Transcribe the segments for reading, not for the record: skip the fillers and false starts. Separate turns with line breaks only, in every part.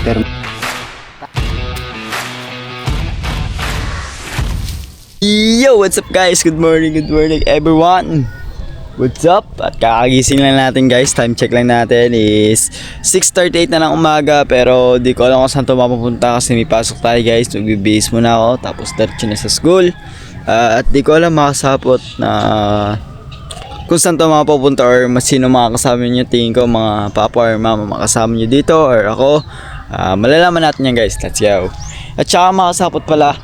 Pero
Yo, what's up guys? Good morning everyone. What's up? At kakagising lang natin guys. Time check lang natin is 6:38 na ng umaga. Pero di ko alam kung saan ito mapupunta kasi may pasok tayo guys. Magbibihis muna ako. Tapos diretso na sa school. At di ko alam makasapot na kung saan ito mapupunta or sino makakasama nyo. Tingin ko mga papa or mama makasama nyo dito or ako. Malalaman natin yan guys. Let's go. At saka makasapot pala,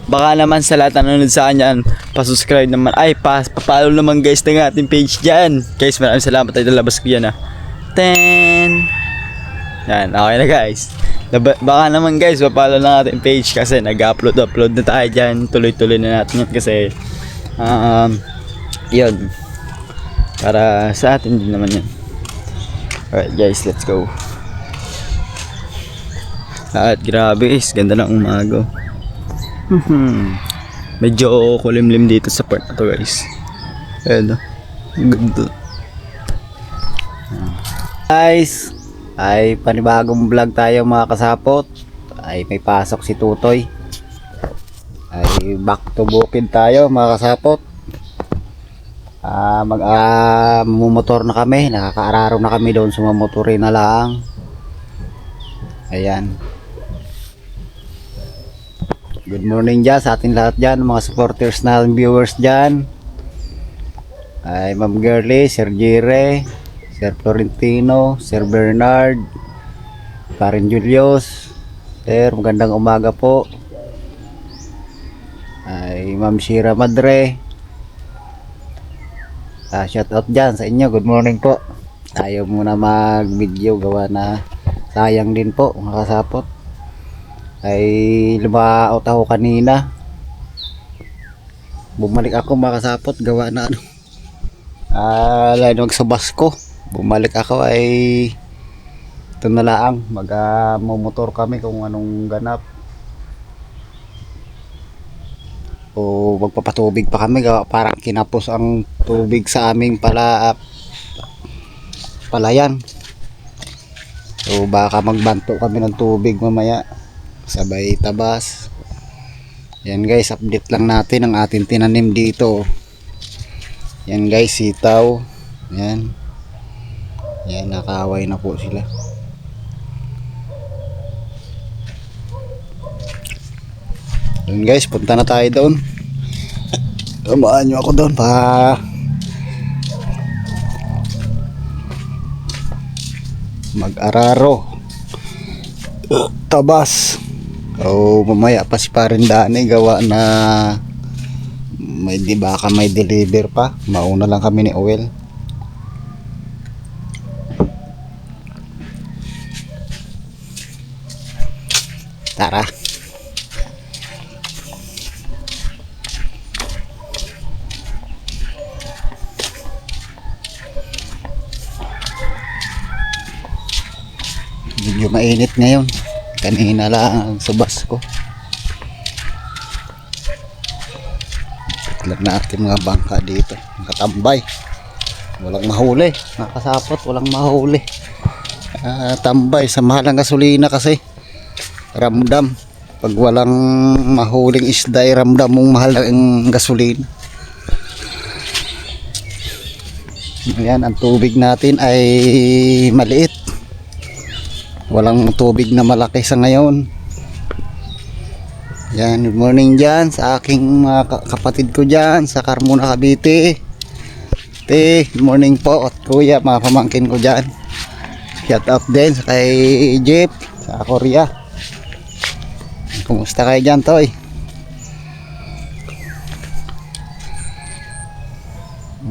baka naman sa lahat na nanonood sa akin yan, pa-subscribe naman, pa-follow naman guys ng ating page dyan. Guys, maraming salamat ay nalabas ko yan 10. Yan, okay na guys. Baka naman guys, pa-follow ng ating page kasi nag-upload na tayo dyan. Tuloy-tuloy na natin yan kasi, yun. Para sa atin din naman yan. Alright guys, let's go. At grabe guys, ganda ng umaga. Medyo kulimlim dito sa part na to guys. Ayan o, ganda.
guys, ay panibagong vlog tayo mga kasapot. Ay may pasok si Tutoy. Ay back to bukid tayo mga kasapot. Mumotor na kami. Nakakaararo na kami doon sa mamotorin na lang. Ayan. Good morning dyan sa ating lahat dyan, mga supporters na viewers dyan. Ay Ma'am Girly, Sir Jire, Sir Florentino, Sir Bernard, Karen Julius. Sir, magandang umaga po. Ay Ma'am Shira Madre. Shout out dyan sa inyo, good morning po. Ayaw muna mag video gawa na sayang din po mga kasapot. Ay lumaot ako kanina, bumalik ako mga kasapot gawa na lalo sa bus ko. Bumalik ako ay ito na lang, magmumotor kami kung anong ganap o magpapatubig pa kami gawa parang kinapos ang tubig sa aming palayan. So baka magbanto kami ng tubig mamaya sabay tabas. Yan guys, update lang natin ang ating tinanim dito. Yan guys, sitaw. Yan, nakaway na po sila. Yan guys, punta na tayo doon. Tumaan nyo ako doon pa mag-araro tabas. O mamaya pa si Parin Dani gawa na baka may deliver pa. Mauna lang kami ni Owen. Tara. Medyo mainit ngayon. Kanina lang sa bus ko. Tignan natin mga bangka dito. Nakatambay. Walang mahuli. Nakasapot, walang mahuli. Tambay sa mahal ng gasolina kasi. Ramdam. Pag walang mahuling isda, ramdam mong mahal ng gasolina. Ayan, ang tubig natin ay maliit. Walang tubig na malaki sa ngayon. Yan, good morning dyan sa aking mga kapatid ko dyan sa Carmona, Cavite. Good morning po at kuya, mga pamangkin ko dyan. Shout out din sa kay Jeep sa Korea. Kumusta kayo dyan, Toy?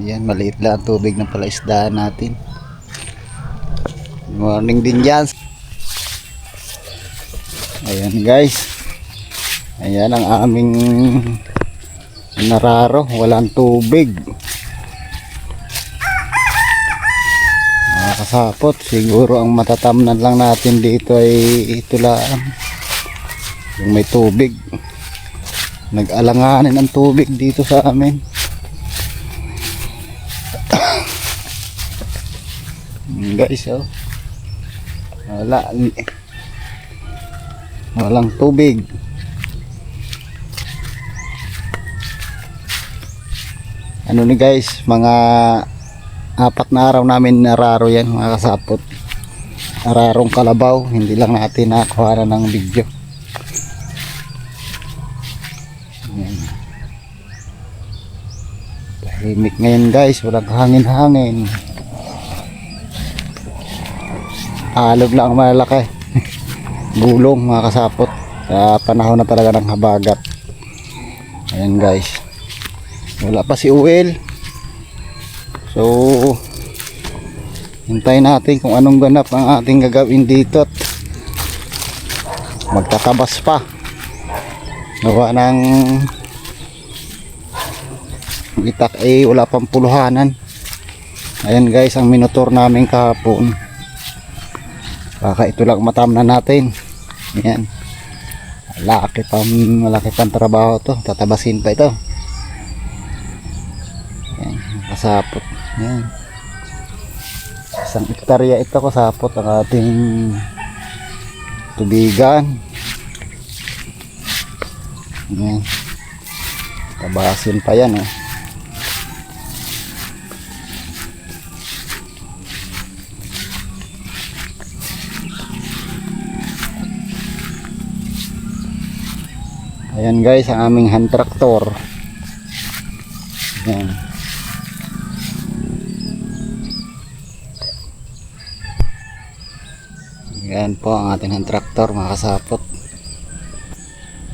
Yan, maliit lang ang tubig ng palaisdaan natin. Good morning din dyan. Ayan guys, ayan ang aming nararo, walang tubig. Mga kasapot, siguro ang matatamnan lang natin dito ay ito lang, yung may tubig. Nag-alanganin ang tubig dito sa amin. Guys, oh, wala, Walang tubig. Ano ni guys, mga 4 na araw namin nararo yan mga kasapot. Ararong kalabaw, hindi lang natin nakuha ng video. Ayan. Tahimik ngayon guys, walang hangin-hangin. Alog lang malaki. Gulong mga kasapot. Sa panahon na talaga ng habagat. Ayan guys. Wala pa si Uel. So hintayin natin kung anong ganap ang ating gagawin dito. At magtatabas pa. Gawa ng itak wala pang puluhanan. Ayan guys ang minotor namin kahapon. Baka ito lang matamnan natin. Ayan. Malaki pang trabaho to. Tatabasin pa ito. Ayan. Kasapot. Ayan. 1 hektarya ito kasapot ang ating tubigan. Ayan. Tabasin pa yan. Ayan guys ang aming hand tractor. Ayan. Ayan po ang ating hand tractor mga kasapot.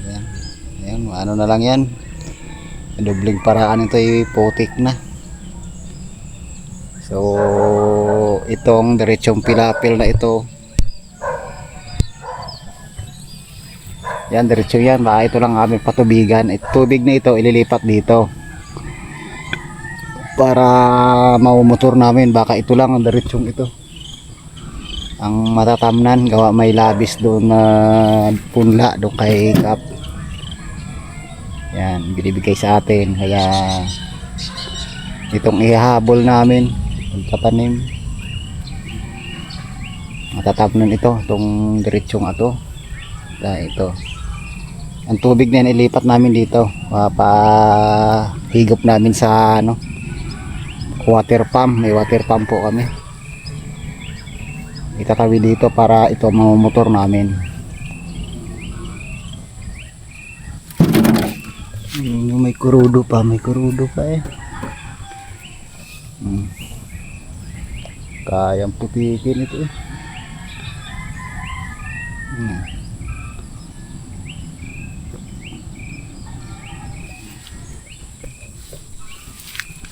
Ayan. Ayan, ano na lang yan. Dobling paraan ito putik na. So itong diretsong pilapil na ito. Yan, diretso yan. Baka ito lang aming patubigan. Tubig na ito, ililipat dito. Para maumotor namin. Baka ito lang ang diretsong ito. Ang matatamnan. Gawa may labis doon na punla doon kay Kap. Yan, binibigay sa atin. Kaya itong ihahabol namin. Pagkatanim. Matatamnan ito. Itong diretsong ito. Ito. Ang tubig na yan ilipat namin dito. Papahigop namin sa water pump. May water pump po kami. Itatawi dito para ito mamotor namin. May kurudo pa. Kayang putikin ito eh.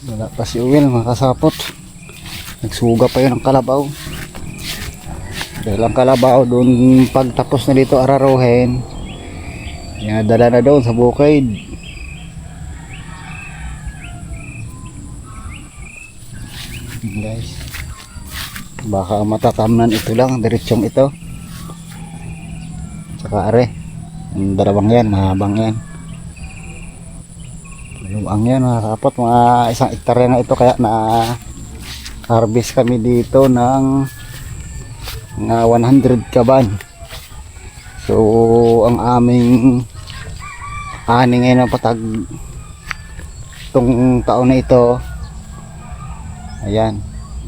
Wala pa si Uwil mga kasapot. Nagsuga pa yun ang kalabaw. Dahil ang kalabaw doon pagtapos na dito araruhin, dala na doon sa bukid. Guys, baka matatamnan ito lang, diretsong ito. Saka are, yung dalawang yan, mahabang yan. Ang yan mga kapot, mga 1 hektarya na ito, kaya na harvest kami dito ng 100 kaban. So ang aming ani ngayon ng patag itong taon na ito, ayan,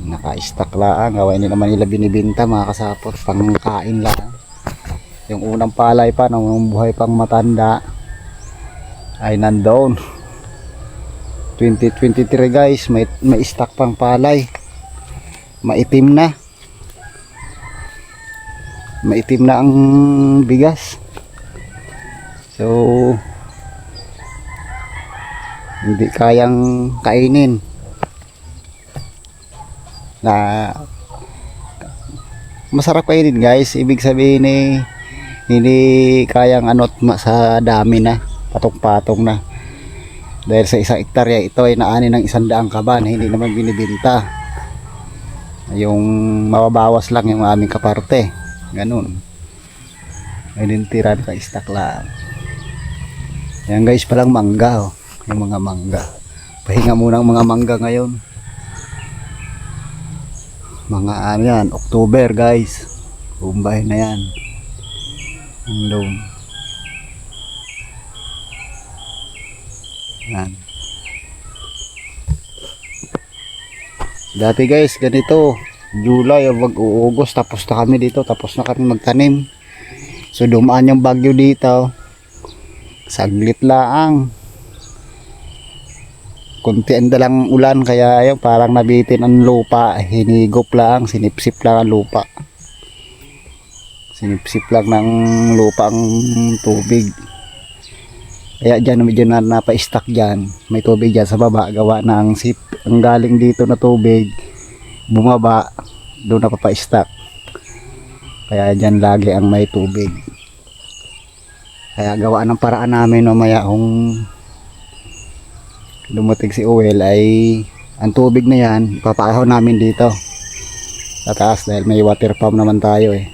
naka-stock lang. Gawain nila naman nila binibinta mga kasapot, pangkain lang. Yung unang palay pa nung buhay pang matanda ay nandoon. 2023 guys, may stock pang palay. Maitim na ang bigas. So hindi kayang kainin na masarap kainin guys. Ibig sabihin hindi kayang sa dami na, patong-patong na. Dahil sa 1 hektarya ito ay naani ng 100 kaban, hindi naman binibinta. Yung mababawas lang yung aming kaparte. Ganun. Ay tira na ka-stock lang. Yan guys, palang mangga. Yung mga mangga. Pahinga muna ang mga mangga ngayon. Mga yan, October guys. Bumbay na yan. Ang loan. Yan. Dati guys, ganito. July o mag-uugos, tapos na kami dito, tapos na kami magtanim. So dumaan yung bagyo dito. Saglit lang. Kuntian dalang ulan, kaya ayun, parang nabitin ang lupa. Hinigop lang, sinipsip lang ang lupa. Sinipsip lang ng lupa ang tubig. Kaya dyan medyo napa-stack dyan. May tubig dyan sa baba, gawa ng sip. Ang galing dito na tubig, bumaba, doon napapa-stack. Kaya dyan lagi ang may tubig. Kaya gawa ng paraan namin mamaya kung dumating si Uwel ay ang tubig na yan, ipapakahaw namin dito sa taas dahil may water pump naman tayo eh.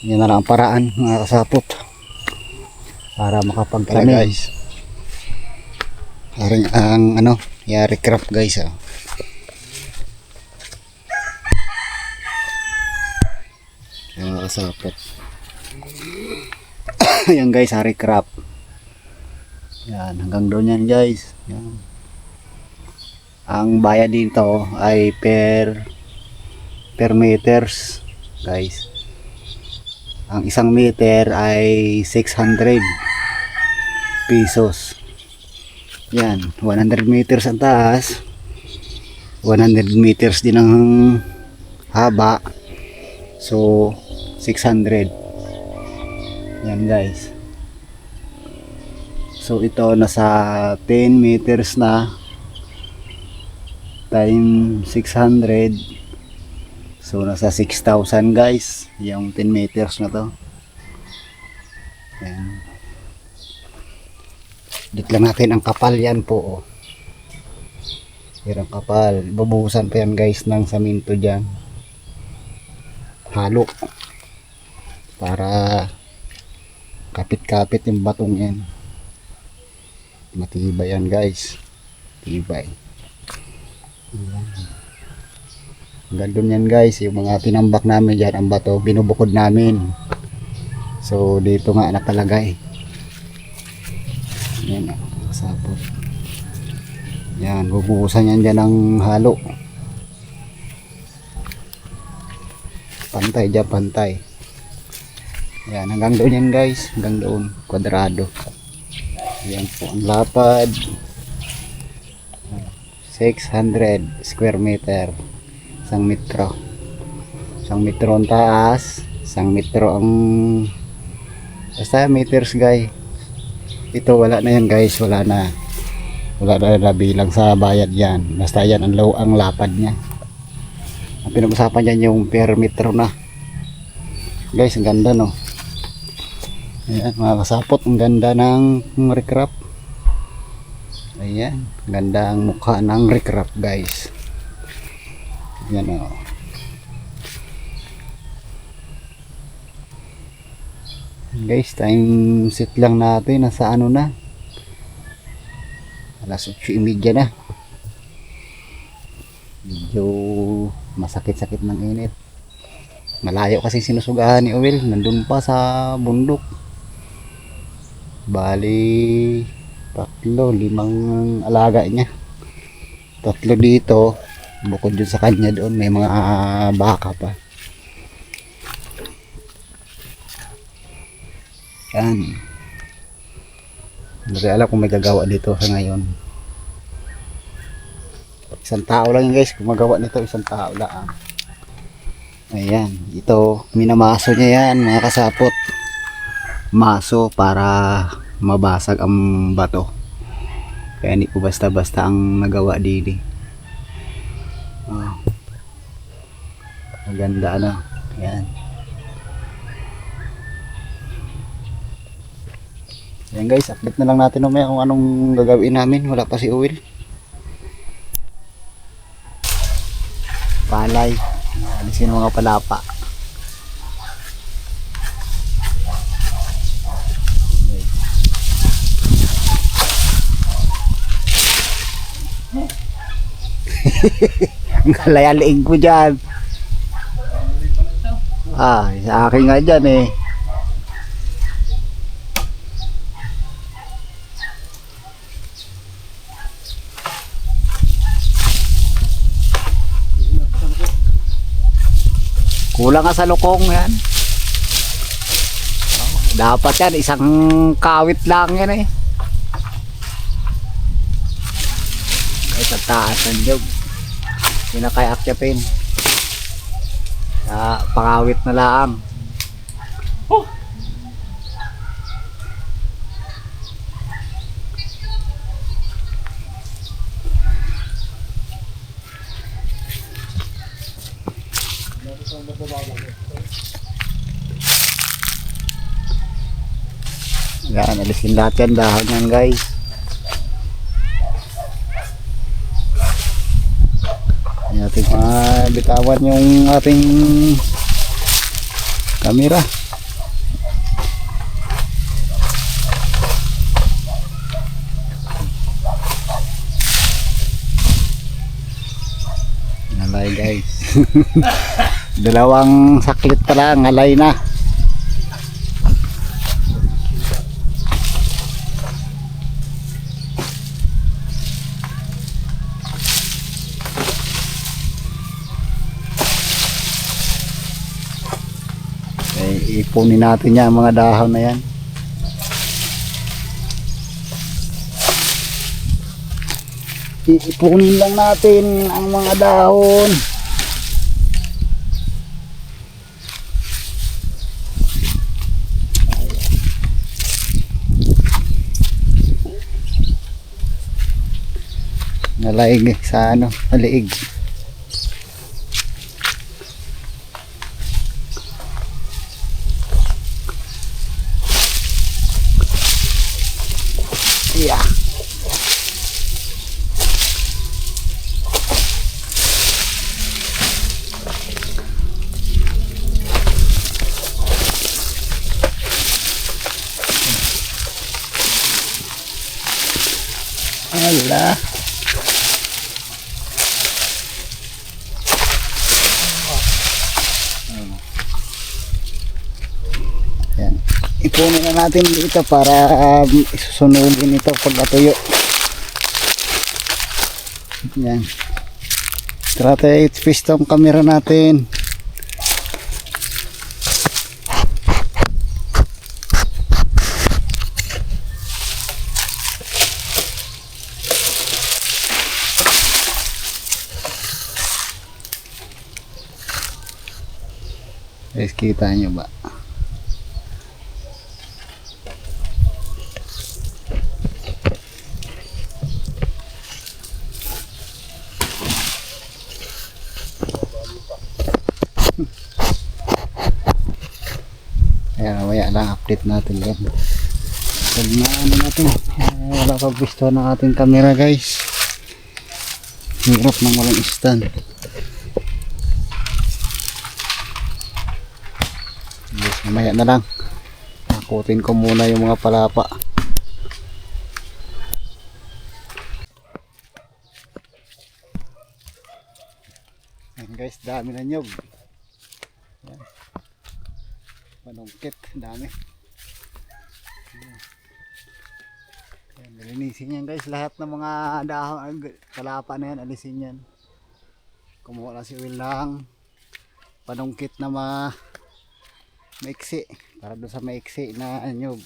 Yan na lang ang paraan mga kasapot para makapagtanim guys. Parang ang ano, yari craft guys ah. Yan mga kasapot. Yan guys, hari craft. Yan, hanggang doon yan guys. Yan. Ang bayad dito ay per meters guys. Ang isang meter ay 600 pesos. Yan, 100 meters ang taas, 100 meters din ang haba. So 600. Yan guys. So ito nasa 10 meters na time 600. So nasa 6,000 guys yung 10 meters na to. Yan. Dito lang natin ang kapal yan po oh. Yan ang kapal. Babuhusan pa yan guys ng saminto dyan. Halo. Para kapit-kapit yung batong yan. Matibay yan guys. Tibay. Gandun yan guys, yung mga tinambak namin dyan, ang bato, binubukod namin. So dito nga nakalagay. Yan, sapot. Yan, bubuhusan yan dyan ng halo. Pantay dyan, pantay. Yan, hanggang doon yan guys, hanggang doon, kwadrado. Yan po ang lapad. 600 square meter. 1 metro. 1 metro ang taas, 1 metro ang basta meters guys. Ito wala na yan guys, wala na bilang sa bayad yan. Basta yan ang lapad niya. Ang pinag-usapan dyan yung per metro na. Guys, ang ganda no. Ayan mga kasapot, ang ganda ng recrap. Ayan, ganda ang mukha ng recrap guys. Yan o. Guys, time set lang natin. Nasa ano na? Alas 8:30 na. Medyo masakit-sakit ng init. Malayo kasi sinusugahan ni Uwel. Nandun pa sa bundok. Bali 3, 5 alaga niya. 3 dito. Bukod dun sa kanya doon may mga baka pa. Yan. Hindi alam kung may gagawa dito sa ngayon. Isang tao lang yun guys, kung magawa nito isang tao lang. Ayan, ito minamaso niya yan mga kasapot. Maso para mabasag ang bato. Kaya hindi ko basta-basta ang nagawa dito. Oh. Maganda ano. Yan. Yan guys, update na lang natin mamaya kung anong gagawin namin. Wala pa si Uwel. Palay. Alisin mga palapa. Ang kalayaliin ko dyan. Sa akin nga dyan eh. Kulang nga sa lukong yan. Dapat yan, isang kawit lang yan eh. Ay, sa taas ng jog. Yun na kay akyapin. Pangawit na lang. Yan, alisin lahat yan, dahon yan guys. Yan natin bitawan yung ating camera. Nalay guys. Dalawang saklit pa lang, nalay na. Ipunin natin yan, mga dahon na yan. Ipunin lang natin ang mga dahon. Nalaig sa naliig. Yeah. Ala. Yan. Ipunin na natin dito para isusunugin ito pag natuyo. Yan. Tara tayo i-twist ang camera natin. Guys, kita nyo ba? Kaya mamaya lang update natin yan. Pag na natin, wala pa gusto ng ating camera guys. Hirap nang walang stand. Yes, mamaya na lang. Nakutin ko muna yung mga palapa. Ayan guys, dami na nyog. Ayan. Panungkit, dami. Ayan, nilinisin yan guys. Lahat ng mga dahon, palapa na yan, alisin yan. Kumuha lang si Will lang. Panungkit na maiksi. Para doon sa maiksi na nyog.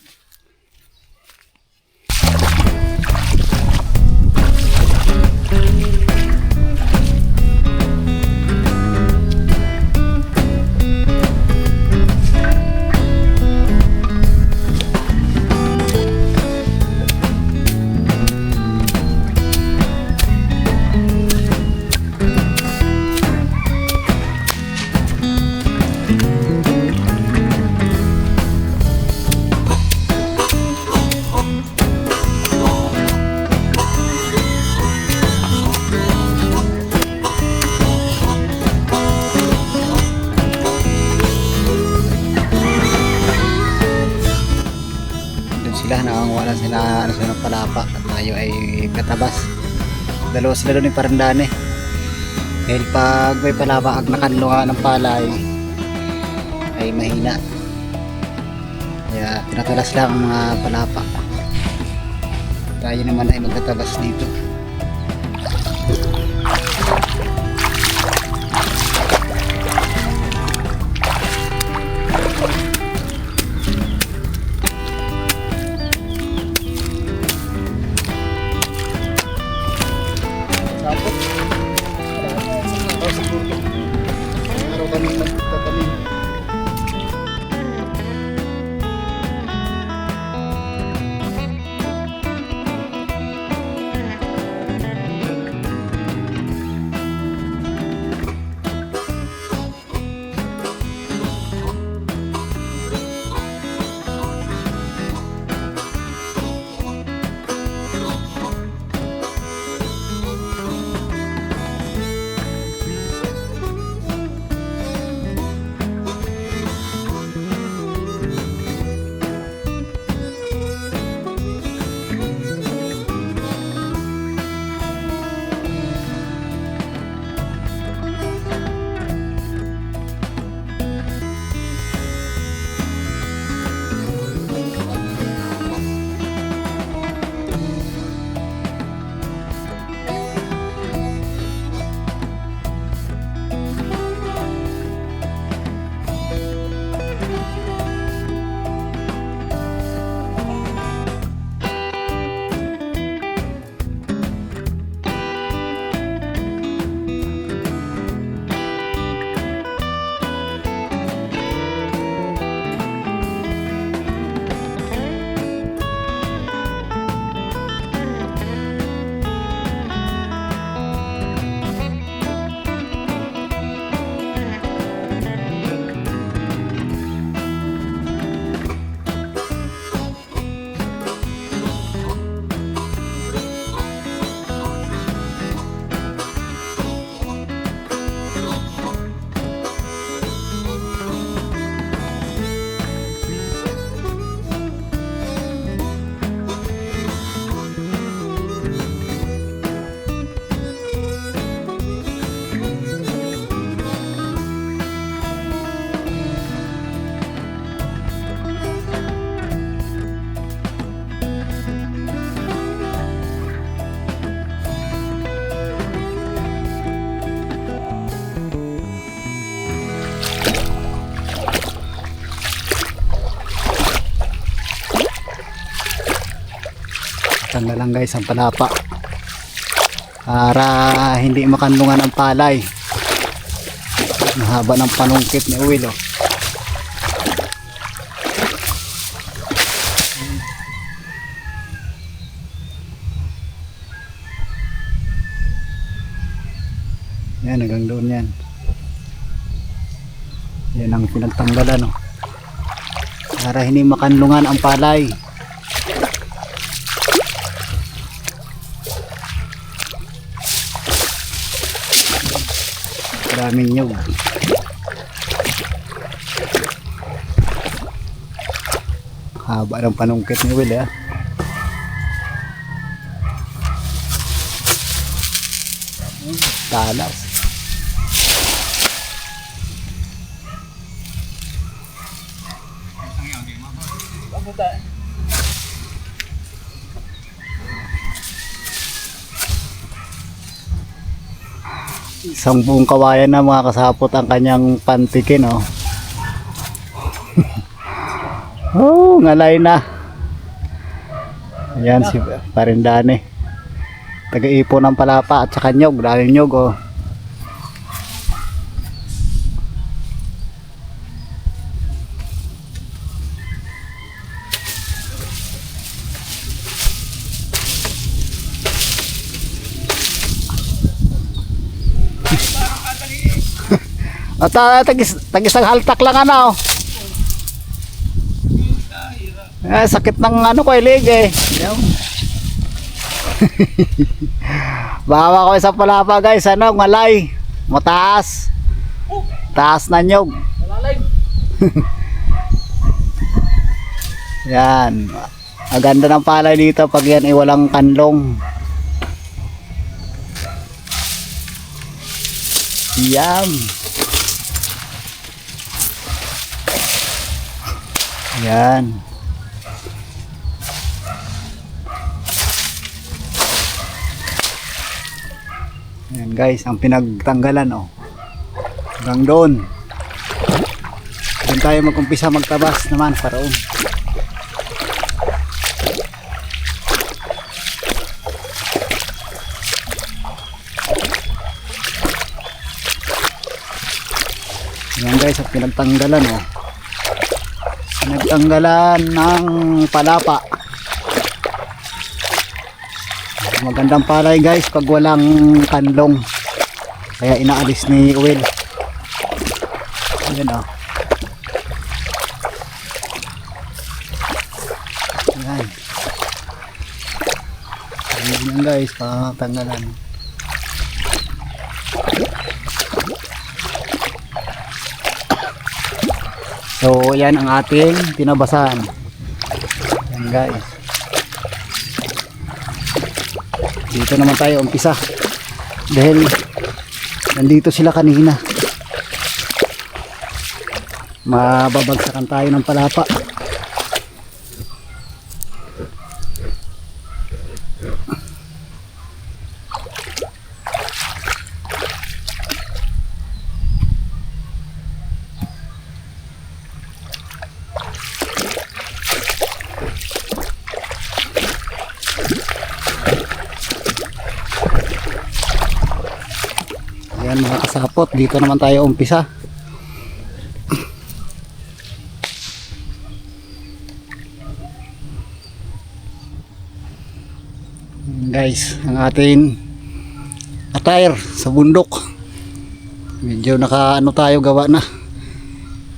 Sila nakanguha na sila ng palapa at tayo ay katabas. Dalawa sila doon yung parandane dahil pag may palapa ag nakanlo nga ng palay ay mahina. Kaya tinatalas lang ang mga palapa. Tayo naman ay magtatabas dito. Tapos, araw kami magtatanim. Tanda lang guys ang palapa para hindi makandungan ang palay. Ang haba ng panungkit ni Will, oh. Yan, hanggang doon yan. Yan ang pinagtanggalan, oh. Para hindi makanlungan ang palay. Maraming nyug. Haba ng panungkit ni Will, ah. Talas. Isang buong kawayan na mga kasapot ang kanyang pantikin, oh. Oh, ngalay na. Ayan si Parindane. Taga-ipon ng palapa at saka nyog. Daming nyog, oh. At tagis ng haltak lang, ano. Sakit ng ano ko ilig, eh. Bawa ko sa palapa guys, ano, malay, mataas, taas na nyog. Yan, ang ganda ng palay dito pag yan ay walang kanlong. Yan. Yan. Yan guys, ang pinagtanggalan oh. Hanggang doon. Doon tayo mag-umpisa magtabas naman paraon. Yan guys, ang pinagtanggalan oh. Pinagtanggalan ng palapa. Magandang palay guys pag walang kanlong. Kaya inaalis ni Will. Ayan oh. Ayan. Ayan yan guys, patanggalan. So yan ang ating tinabasan. Ayan guys. Dito naman tayo umpisa. Dahil nandito sila kanina. Mababagsakan tayo ng palapa. Ayan mga kasapot, dito naman tayo umpisa. Guys, ang ating attire sa bundok. Medyo nakaano tayo gawa na.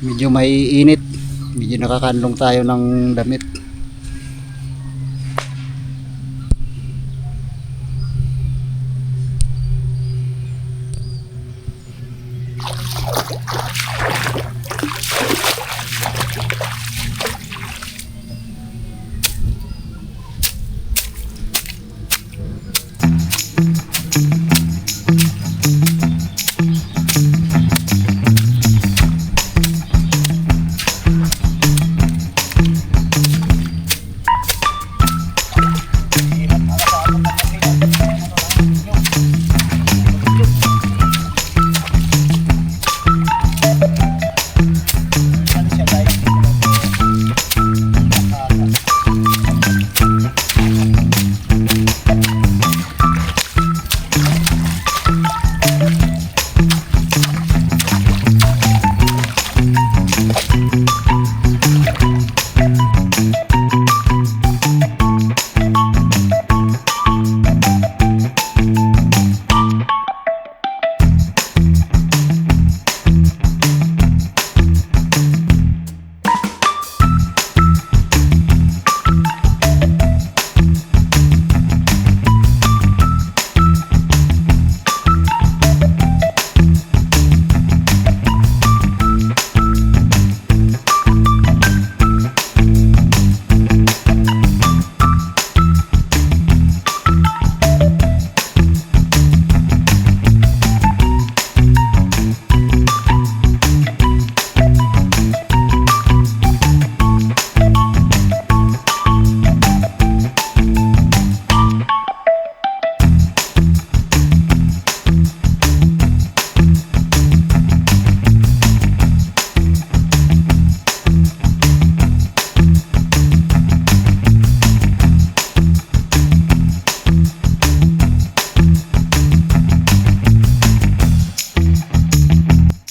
Medyo maiinit. Medyo nakakanlong tayo ng damit.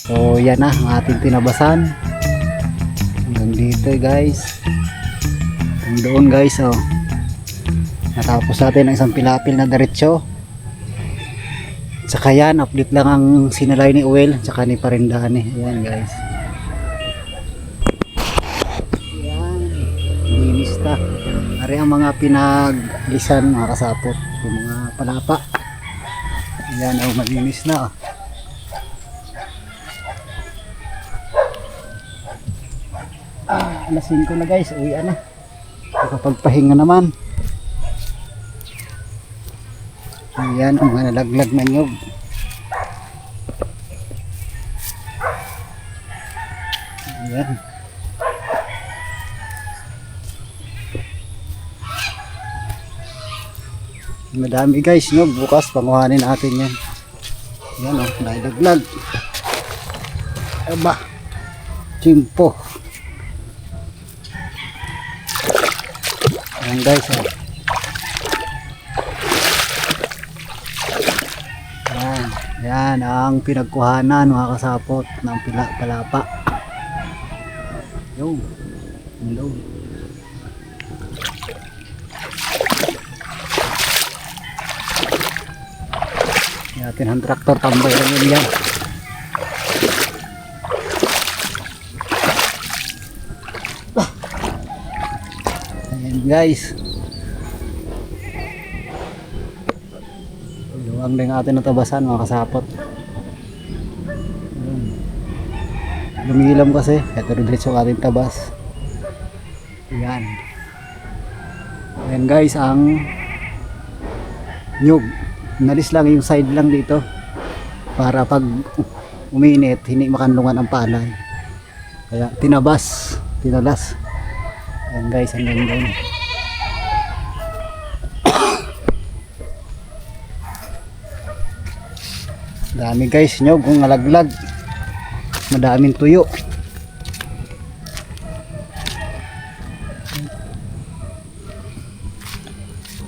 So yan na ang ating tinabasan. Hanggang dito guys. Hanggang doon guys oh. Natapos natin ang isang pilapil na diretso. Saka yan, update lang ang sinalay ni Uwel saka ni Parindani. Ayan guys. Ayan. Linis na. Ari ang mga pinaglisan mga kasapot. Yung mga palapa. Ayan oh, malinis na oh. Alas 5 na guys, uwian na. Nakapagpahinga naman. Ayan ang mga nalaglag na nyog. Ayan. Madami guys, no? Bukas panguhanin natin yan. Yan o, nailaglag. Aba, chimpo. Yan guys, o. Yan ang pinagkuhanan mga kasapot ng palapa. Yo, hello. Natin ang traktor tambay lang yun yan. Ayan guys. Luwang din atin natabasan mga kasapot. Lumilam kasi. Ito rin diretso ating tabas. Ayan. Ayan guys ang nyug. Nalis lang yung side lang dito para pag uminit hindi makanlungan ang palay, kaya tinalas. Ayan guys, hanggang doon. Dami guys nyog kung nalaglag, madaming tuyo.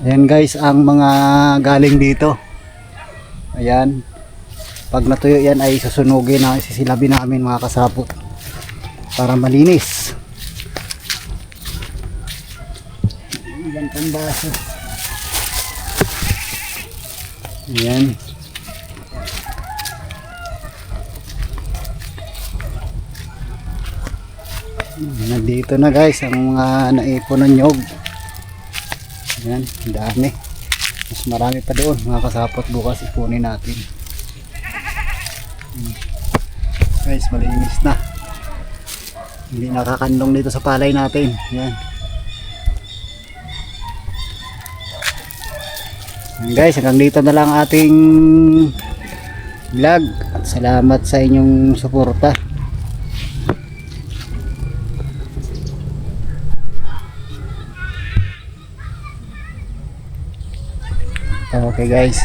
Ayan guys ang mga galing dito. Ayan, pag natuyo yan ay susunugin na, sisilabin namin mga kasapot para malinis. Ayan pang baso. Ayan. Nandito na guys ang mga naipon ng nyog. Ayan, dami. Mas marami pa doon mga kasapot, bukas ipunin natin. Guys, malinis na. Hindi nakakandong dito sa palay natin. Ayan. Ayan guys, hanggang dito na lang ating vlog. At salamat sa inyong suporta. Okay guys.